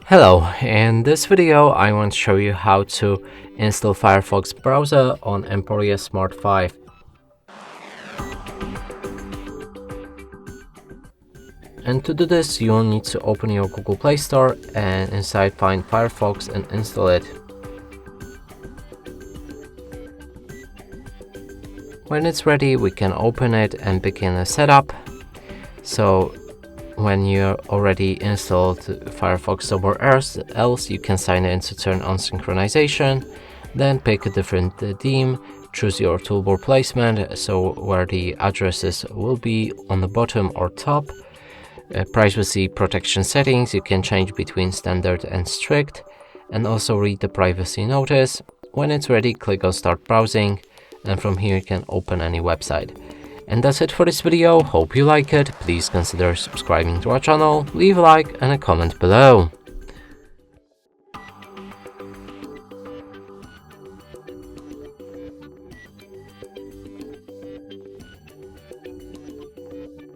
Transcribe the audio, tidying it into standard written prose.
Hello, in this video I want to show you how to install Firefox browser on EMPORIA Smart 5. And to do this you will need to open your Google Play Store and inside find Firefox and install it. When it's ready we can open it and begin a setup. So when you're already installed Firefox somewhere else, you can sign in to turn on synchronization, then pick a different theme, choose your toolbar placement, so where the addresses will be on the bottom or top. Privacy protection settings, you can change between standard and strict, and also read the privacy notice. When it's ready, click on start browsing, and from here you can open any website. And that's it for this video. Hope you like it. Please consider subscribing to our channel, leave a like and a comment below.